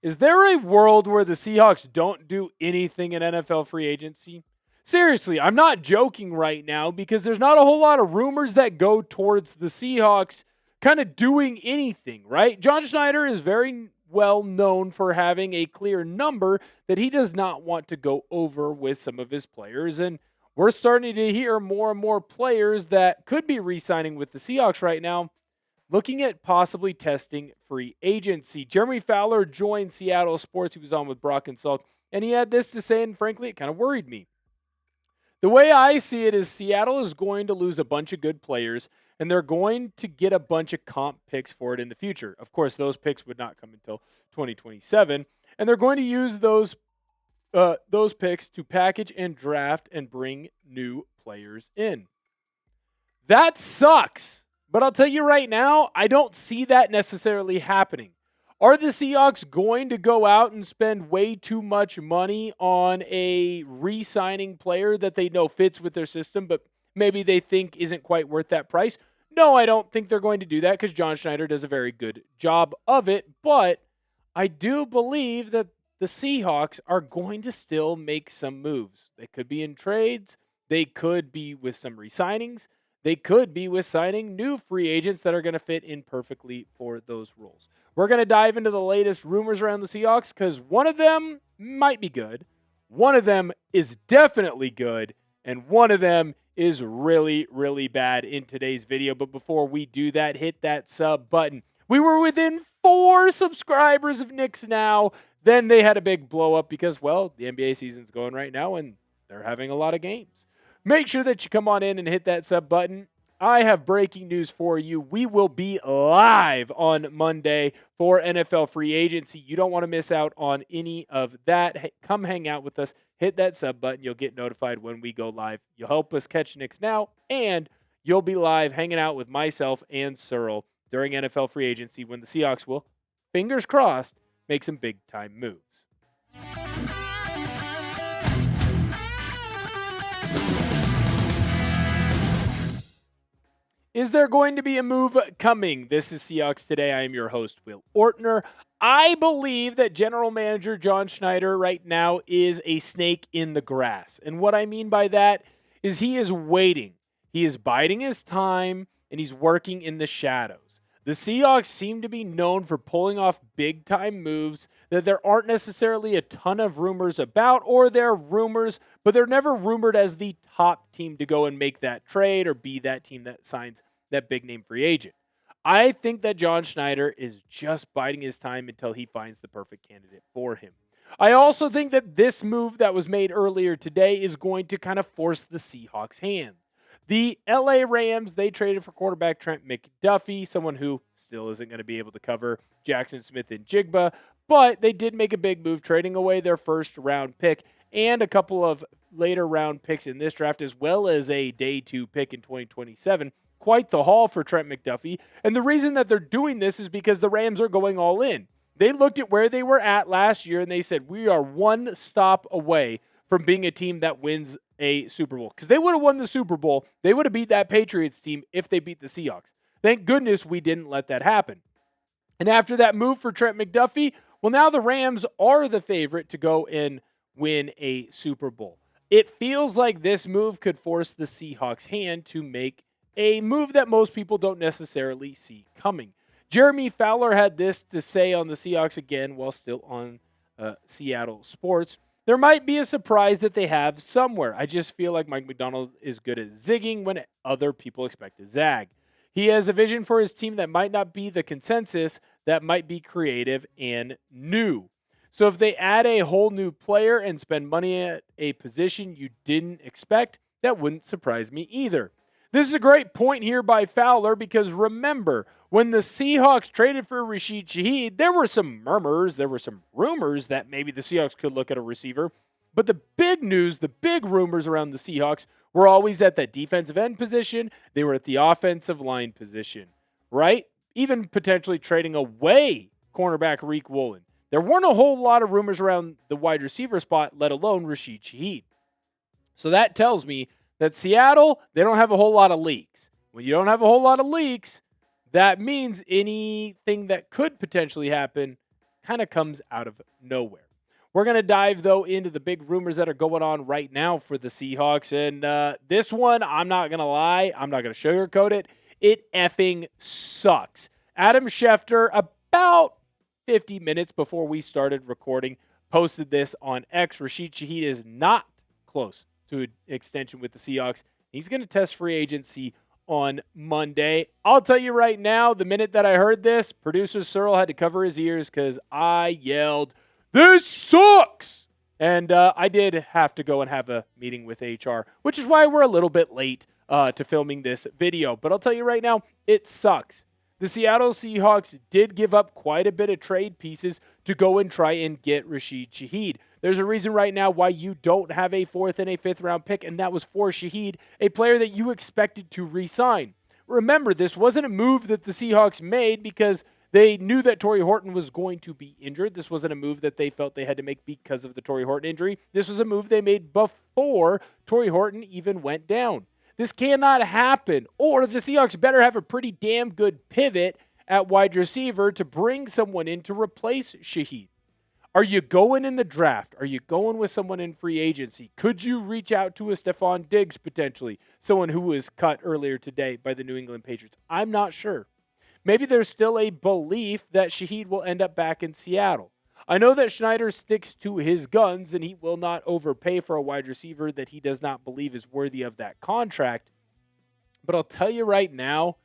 Is there a world where the Seahawks don't do anything in NFL free agency? Seriously, I'm not joking right now because there's not a whole lot of rumors that go towards the Seahawks kind of doing anything, right? John Schneider is very well known for having a clear number that he does not want to go over with some of his players. And we're starting to hear more and more players that could be re-signing with the Seahawks right now looking at possibly testing free agency. Jeremy Fowler joined Seattle Sports. He was on with Brock and Salk, and he had this to say, and frankly, it kind of worried me. The way I see it is Seattle is going to lose a bunch of good players, and they're going to get a bunch of comp picks for it in the future. Of course, those picks would not come until 2027, and they're going to use those picks to package and draft and bring new players in. That sucks. But I'll tell you right now, I don't see that necessarily happening. Are the Seahawks going to go out and spend way too much money on a re-signing player that they know fits with their system, but maybe they think isn't quite worth that price? No, I don't think they're going to do that because John Schneider does a very good job of it. But I do believe that the Seahawks are going to still make some moves. They could be in trades. They could be with some re-signings. They could be with signing new free agents that are going to fit in perfectly for those roles. We're going to dive into the latest rumors around the Seahawks because one of them might be good, one of them is definitely good, and one of them is really, really bad in today's video. But before we do that, hit that sub button. We were within 4 subscribers of Knicks now. Then they had a big blow up because, well, the NBA season's going right now and they're having a lot of games. Make sure that you come on in and hit that sub button. I have breaking news for you. We will be live on Monday for NFL free agency. You don't want to miss out on any of that. Hey, come hang out with us. Hit that sub button. You'll get notified when we go live. You'll help us catch Knicks now, and you'll be live hanging out with myself and Searle during NFL free agency when the Seahawks will, fingers crossed, make some big-time moves. Is there going to be a move coming? This is Seahawks Today. I am your host, Will Ortner. I believe that General Manager John Schneider right now is a snake in the grass. And what I mean by that is he is waiting. He is biding his time, and he's working in the shadows. The Seahawks seem to be known for pulling off big-time moves that there aren't necessarily a ton of rumors about, or they're rumors, but they're never rumored as the top team to go and make that trade or be that team that signs that big-name free agent. I think that John Schneider is just biding his time until he finds the perfect candidate for him. I also think that this move that was made earlier today is going to kind of force the Seahawks' hand. The LA Rams, they traded for quarterback Trent McDuffie, someone who still isn't going to be able to cover Jackson Smith and Jigba, but they did make a big move, trading away their first-round pick and a couple of later-round picks in this draft, as well as a day 2 pick in 2027. Quite the haul for Trent McDuffie, and the reason that they're doing this is because the Rams are going all in. They looked at where they were at last year, and they said, we are one stop away from being a team that wins a Super Bowl. Because they would have won the Super Bowl. They would have beat that Patriots team if they beat the Seahawks. Thank goodness we didn't let that happen. And after that move for Trent McDuffie, well, now the Rams are the favorite to go and win a Super Bowl. It feels like this move could force the Seahawks' hand to make a move that most people don't necessarily see coming. Jeremy Fowler had this to say on the Seahawks again while still on Seattle Sports. There might be a surprise that they have somewhere. I just feel like Mike Macdonald is good at zigging when other people expect to zag. He has a vision for his team that might not be the consensus, that might be creative and new. So if they add a whole new player and spend money at a position you didn't expect, that wouldn't surprise me either. This is a great point here by Fowler because remember, when the Seahawks traded for Rashid Shaheed, there were some murmurs, there were some rumors that maybe the Seahawks could look at a receiver. But the big news, the big rumors around the Seahawks were always at that defensive end position. They were at the offensive line position, right? Even potentially trading away cornerback Reek Woolen. There weren't a whole lot of rumors around the wide receiver spot, let alone Rashid Shaheed. So that tells me that Seattle, they don't have a whole lot of leaks. When you don't have a whole lot of leaks, that means anything that could potentially happen kind of comes out of nowhere. We're going to dive, though, into the big rumors that are going on right now for the Seahawks. And this one, I'm not going to lie. I'm not going to sugarcoat it. It effing sucks. Adam Schefter, about 50 minutes before we started recording, posted this on X. Rashid Shaheed is not close to an extension with the Seahawks. He's going to test free agency on Monday. I'll tell you right now, the minute that I heard this, producer Searle had to cover his ears because I yelled, "This sucks!" And I did have to go and have a meeting with HR, which is why we're a little bit late to filming this video. But I'll tell you right now, it sucks. The Seattle Seahawks did give up quite a bit of trade pieces to go and try and get Rashid Shaheed. There's a reason right now why you don't have a 4th and a 5th round pick, and that was for Shaheed, a player that you expected to re-sign. Remember, this wasn't a move that the Seahawks made because they knew that Torrey Horton was going to be injured. This wasn't a move that they felt they had to make because of the Torrey Horton injury. This was a move they made before Torrey Horton even went down. This cannot happen, or the Seahawks better have a pretty damn good pivot at wide receiver to bring someone in to replace Shaheed. Are you going in the draft? Are you going with someone in free agency? Could you reach out to a Stephon Diggs potentially, someone who was cut earlier today by the New England Patriots? I'm not sure. Maybe there's still a belief that Shaheed will end up back in Seattle. I know that Schneider sticks to his guns and he will not overpay for a wide receiver that he does not believe is worthy of that contract. But I'll tell you right now,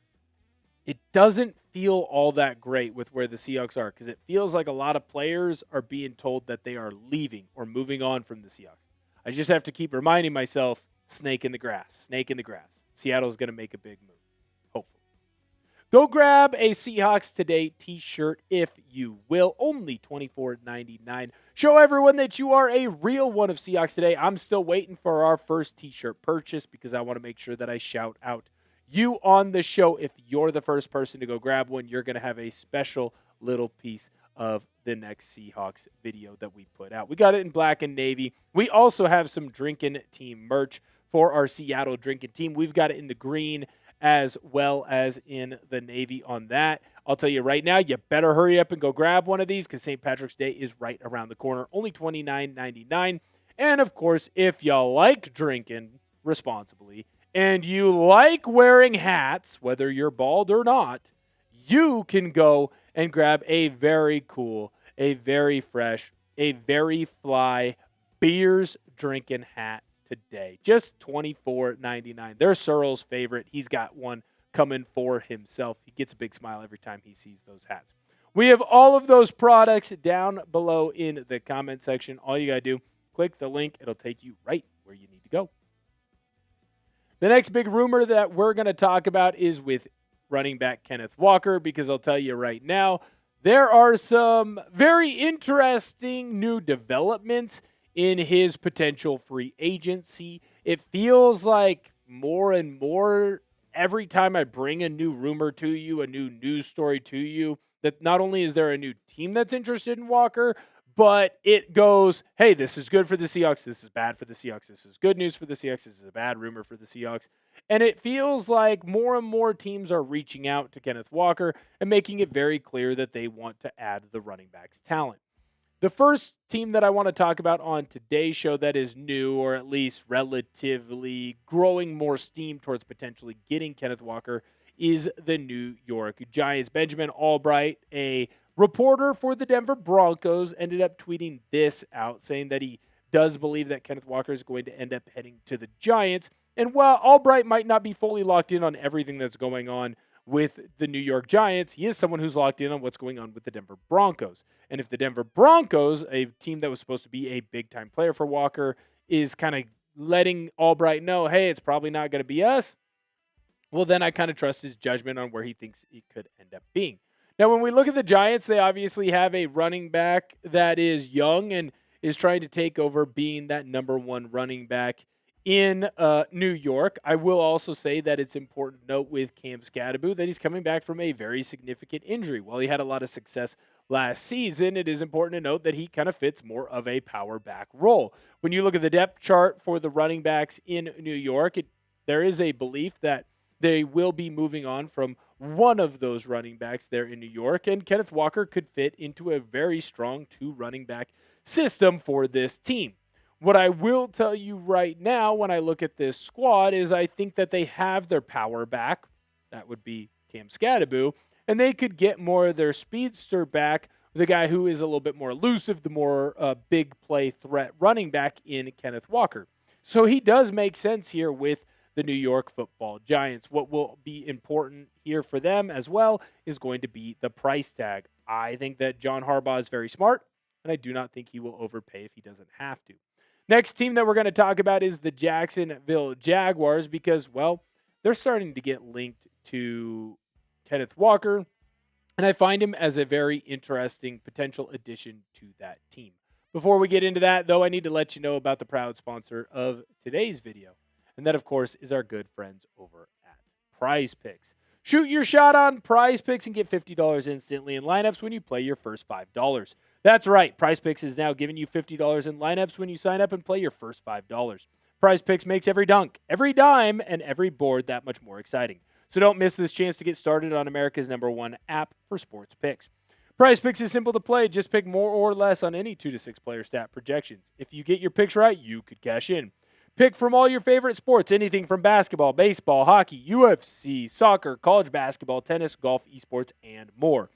it doesn't feel all that great with where the Seahawks are because it feels like a lot of players are being told that they are leaving or moving on from the Seahawks. I just have to keep reminding myself, snake in the grass, snake in the grass. Seattle's going to make a big move. Go grab a Seahawks Today t-shirt if you will. Only $24.99. Show everyone that you are a real one of Seahawks Today. I'm still waiting for our first t-shirt purchase because I want to make sure that I shout out you on the show. If you're the first person to go grab one, you're going to have a special little piece of the next Seahawks video that we put out. We got it in black and navy. We also have some Drinking Team merch for our Seattle Drinking Team. We've got it in the green as well as in the navy on that. I'll tell you right now, you better hurry up and go grab one of these because St. Patrick's Day is right around the corner. Only $29.99. And, of course, if you like drinking responsibly and you like wearing hats, whether you're bald or not, you can go and grab a very cool, a very fresh, a very fly Beers Drinking hat today. Just $24.99. They're Searle's favorite. He's got one coming for himself. He gets a big smile every time he sees those hats. We have all of those products down below in the comment section. All you got to do, click the link. It'll take you right where you need to go. The next big rumor that we're going to talk about is with running back Kenneth Walker, because I'll tell you right now, there are some very interesting new developments in his potential free agency. It feels like more and more every time I bring a new rumor to you, a new news story to you, that not only is there a new team that's interested in Walker, but it goes, hey, this is good for the Seahawks, this is bad for the Seahawks, this is good news for the Seahawks, this is a bad rumor for the Seahawks. And it feels like more and more teams are reaching out to Kenneth Walker and making it very clear that they want to add the running back's talent. The first team that I want to talk about on today's show that is new, or at least relatively growing more steam towards potentially getting Kenneth Walker, is the New York Giants. Benjamin Albright, a reporter for the Denver Broncos, ended up tweeting this out, saying that he does believe that Kenneth Walker is going to end up heading to the Giants. And while Albright might not be fully locked in on everything that's going on with the New York Giants, he is someone who's locked in on what's going on with the Denver Broncos. And if the Denver Broncos, a team that was supposed to be a big-time player for Walker, is kind of letting Albright know, hey, it's probably not going to be us, well, then I kind of trust his judgment on where he thinks it could end up being. Now, when we look at the Giants, they obviously have a running back that is young and is trying to take over being that number one running back in New York. I will also say that it's important to note with Cam Scadaboo that he's coming back from a very significant injury. While he had a lot of success last season, it is important to note that he kind of fits more of a power back role. When you look at the depth chart for the running backs in New York, there is a belief that they will be moving on from one of those running backs there in New York, and Kenneth Walker could fit into a very strong 2 running back system for this team. What I will tell you right now when I look at this squad is I think that they have their power back. That would be Cam Scadaboo, and they could get more of their speedster back, the guy who is a little bit more elusive, the more big play threat running back in Kenneth Walker. So he does make sense here with the New York Football Giants. What will be important here for them as well is going to be the price tag. I think that John Harbaugh is very smart, and I do not think he will overpay if he doesn't have to. Next team that we're going to talk about is the Jacksonville Jaguars because, well, they're starting to get linked to Kenneth Walker, and I find him as a very interesting potential addition to that team. Before we get into that, though, I need to let you know about the proud sponsor of today's video, and that, of course, is our good friends over at Prize Picks. Shoot your shot on Prize Picks and get $50 instantly in lineups when you play your first $5. That's right, Prize Picks is now giving you $50 in lineups when you sign up and play your first $5. Prize Picks makes every dunk, every dime, and every board that much more exciting. So don't miss this chance to get started on America's #1 app for sports picks. Prize Picks is simple to play. Just pick more or less on any 2 to 6 player stat projections. If you get your picks right, you could cash in. Pick from all your favorite sports, anything from basketball, baseball, hockey, UFC, soccer, college basketball, tennis, golf, esports, and more.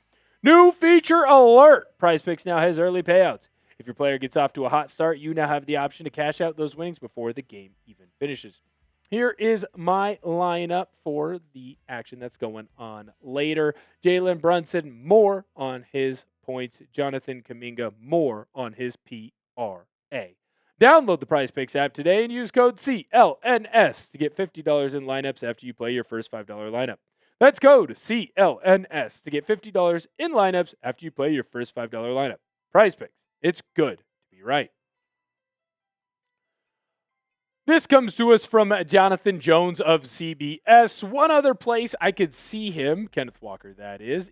New feature alert! Prize Picks now has early payouts. If your player gets off to a hot start, you now have the option to cash out those winnings before the game even finishes. Here is my lineup for the action that's going on later. Jalen Brunson, more on his points. Jonathan Kuminga, more on his PRA. Download the Prize Picks app today and use code CLNS to get $50 in lineups after you play your first $5 lineup. That's code CLNS to get $50 in lineups after you play your first $5 lineup. Prize Picks. It's good to be right. This comes to us from Jonathan Jones of CBS. One other place I could see him, Kenneth Walker that is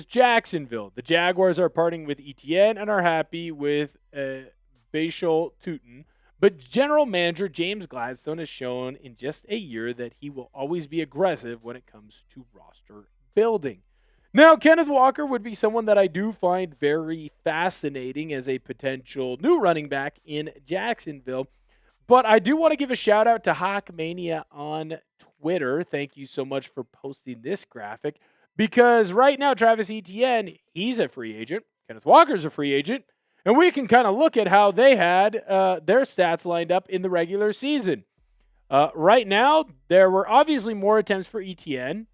Jacksonville. The Jaguars are parting with Etienne and are happy with Bhayshul Tuten. But general manager James Gladstone has shown in just a year that he will always be aggressive when it comes to roster building. Now, Kenneth Walker would be someone that I do find very fascinating as a potential new running back in Jacksonville. But I do want to give a shout out to Hawkmania on Twitter. Thank you so much for posting this graphic. Because right now, Travis Etienne, he's a free agent. Kenneth Walker's a free agent. And we can kind of look at how they had their stats lined up in the regular season. Right now, there were obviously more attempts for Etienne.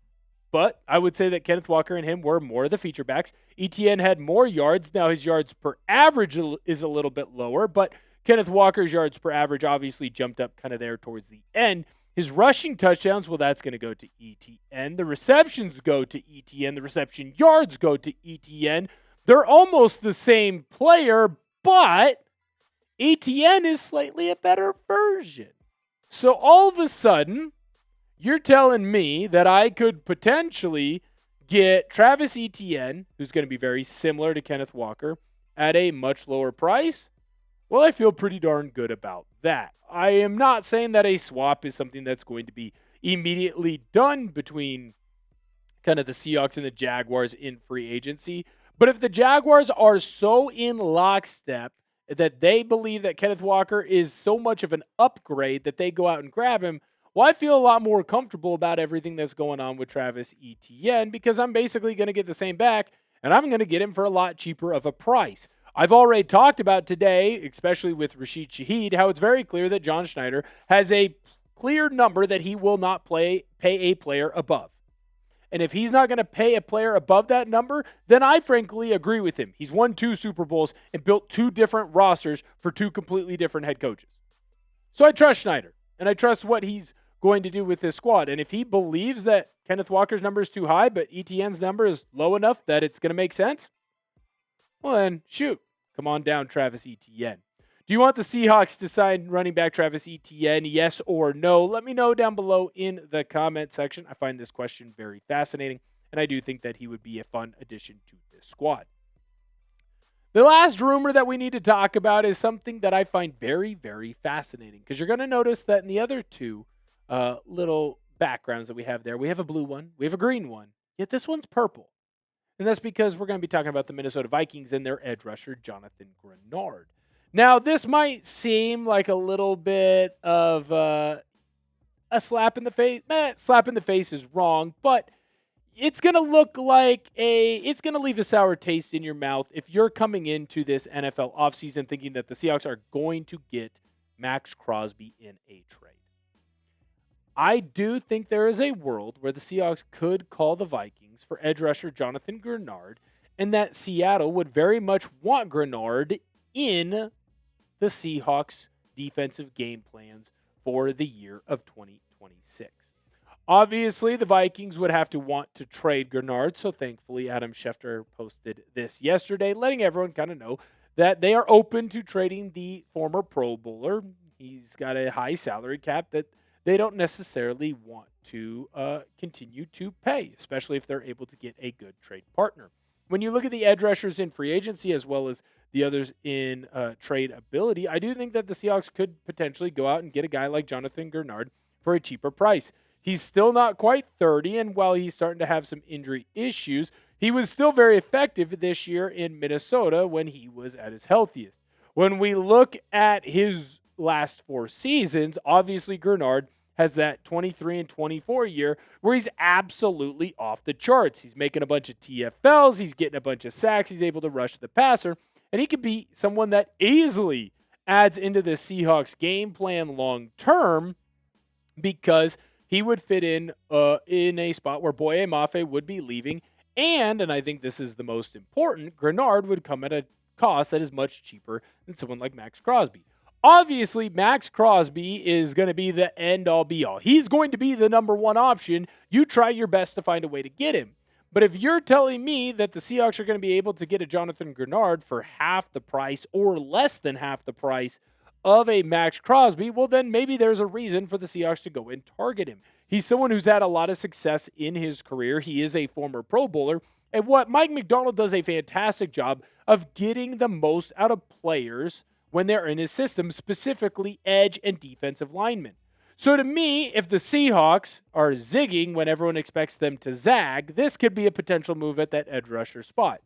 But I would say that Kenneth Walker and him were more of the feature backs. Etienne had more yards. Now his yards per average is a little bit lower. But Kenneth Walker's yards per average obviously jumped up kind of there towards the end. His rushing touchdowns, well, that's going to go to Etienne. The receptions go to Etienne. The reception yards go to Etienne. They're almost the same player, but Etienne is slightly a better version. So all of a sudden, you're telling me that I could potentially get Travis Etienne, who's going to be very similar to Kenneth Walker, at a much lower price? Well, I feel pretty darn good about that. I am not saying that a swap is something that's going to be immediately done between kind of the Seahawks and the Jaguars in free agency. But if the Jaguars are so in lockstep that they believe that Kenneth Walker is so much of an upgrade that they go out and grab him, well, I feel a lot more comfortable about everything that's going on with Travis Etienne because I'm basically going to get the same back, and I'm going to get him for a lot cheaper of a price. I've already talked about today, especially with Rashid Shaheed, how it's very clear that John Schneider has a clear number that he will not pay a player above. And if he's not going to pay a player above that number, then I frankly agree with him. He's won 2 Super Bowls and built 2 different rosters for 2 completely different head coaches. So I trust Schneider, and I trust what he's going to do with this squad. And if he believes that Kenneth Walker's number is too high, but Etienne's number is low enough that it's going to make sense, well then, shoot. Come on down, Travis Etienne. Do you want the Seahawks to sign running back Travis Etienne, yes or no? Let me know down below in the comment section. I find this question very fascinating, and I do think that he would be a fun addition to this squad. The last rumor that we need to talk about is something that I find very, very fascinating, because you're going to notice that in the other 2 little backgrounds that we have there, we have a blue one, we have a green one, Yet this one's purple. And that's because we're going to be talking about the Minnesota Vikings and their edge rusher, Jonathan Greenard. Now, this might seem like a little bit of a slap in the face. Slap in the face is wrong, but it's going to look like it's going to leave a sour taste in your mouth if you're coming into this NFL offseason thinking that the Seahawks are going to get Max Crosby in a trade. I do think there is a world where the Seahawks could call the Vikings for edge rusher Jonathan Greenard, and that Seattle would very much want Greenard in the Seahawks' defensive game plans for the year of 2026. Obviously, the Vikings would have to want to trade Greenard, so thankfully Adam Schefter posted this yesterday, letting everyone kind of know that they are open to trading the former Pro Bowler. He's got a high salary cap that they don't necessarily want to continue to pay, especially if they're able to get a good trade partner. When you look at the edge rushers in free agency as well as the others in trade ability, I do think that the Seahawks could potentially go out and get a guy like Jonathan Greenard for a cheaper price. He's still not quite 30, and while he's starting to have some injury issues, he was still very effective this year in Minnesota when he was at his healthiest. When we look at his last 4 seasons, obviously Greenard has that 23 and 24 year where he's absolutely off the charts. He's making a bunch of TFLs, he's getting a bunch of sacks, he's able to rush the passer, and he could be someone that easily adds into the Seahawks game plan long term because he would fit in a spot where Boye Mafe would be leaving, and I think this is the most important, Greenard would come at a cost that is much cheaper than someone like Max Crosby. Obviously, Max Crosby is going to be the end-all, be-all. He's going to be the number one option. You try your best to find a way to get him. But if you're telling me that the Seahawks are going to be able to get a Jonathan Greenard for half the price or less than half the price of a Max Crosby, well, then maybe there's a reason for the Seahawks to go and target him. He's someone who's had a lot of success in his career. He is a former Pro Bowler. And what Mike Macdonald does a fantastic job of getting the most out of players when they're in his system, specifically edge and defensive linemen. So to me, if the Seahawks are zigging when everyone expects them to zag, this could be a potential move at that edge rusher spot.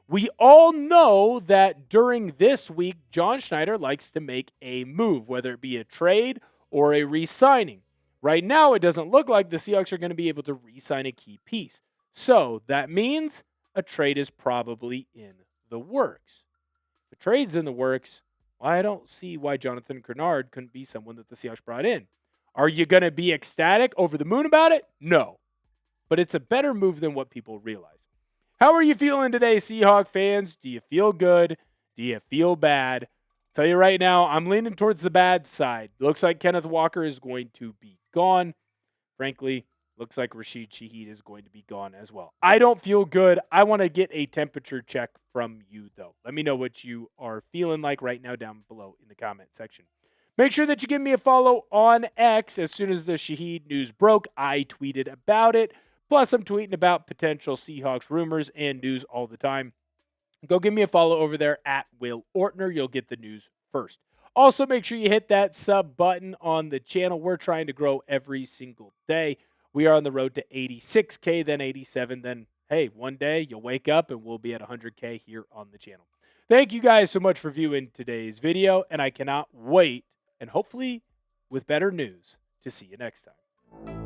We all know that during this week, John Schneider likes to make a move, whether it be a trade or a re-signing. Right now, it doesn't look like the Seahawks are going to be able to re-sign a key piece. So that means a trade is probably in the works. If a trade's in the works, I don't see why Jonathan Greenard couldn't be someone that the Seahawks brought in. Are you going to be ecstatic, over the moon about it? No. But it's a better move than what people realize. How are you feeling today, Seahawk fans? Do you feel good? Do you feel bad? Tell you right now, I'm leaning towards the bad side. Looks like Kenneth Walker is going to be gone. Frankly, looks like Rashid Shaheed is going to be gone as well. I don't feel good. I want to get a temperature check from you, though. Let me know what you are feeling like right now down below in the comment section. Make sure that you give me a follow on X. As soon as the Shaheed news broke, I tweeted about it. Plus, I'm tweeting about potential Seahawks rumors and news all the time. Go give me a follow over there at Will Ortner. You'll get the news first. Also, make sure you hit that sub button on the channel. We're trying to grow every single day. We are on the road to 86K, then 87. Then, hey, one day you'll wake up and we'll be at 100K here on the channel. Thank you guys so much for viewing today's video, and I cannot wait, and hopefully with better news, to see you next time.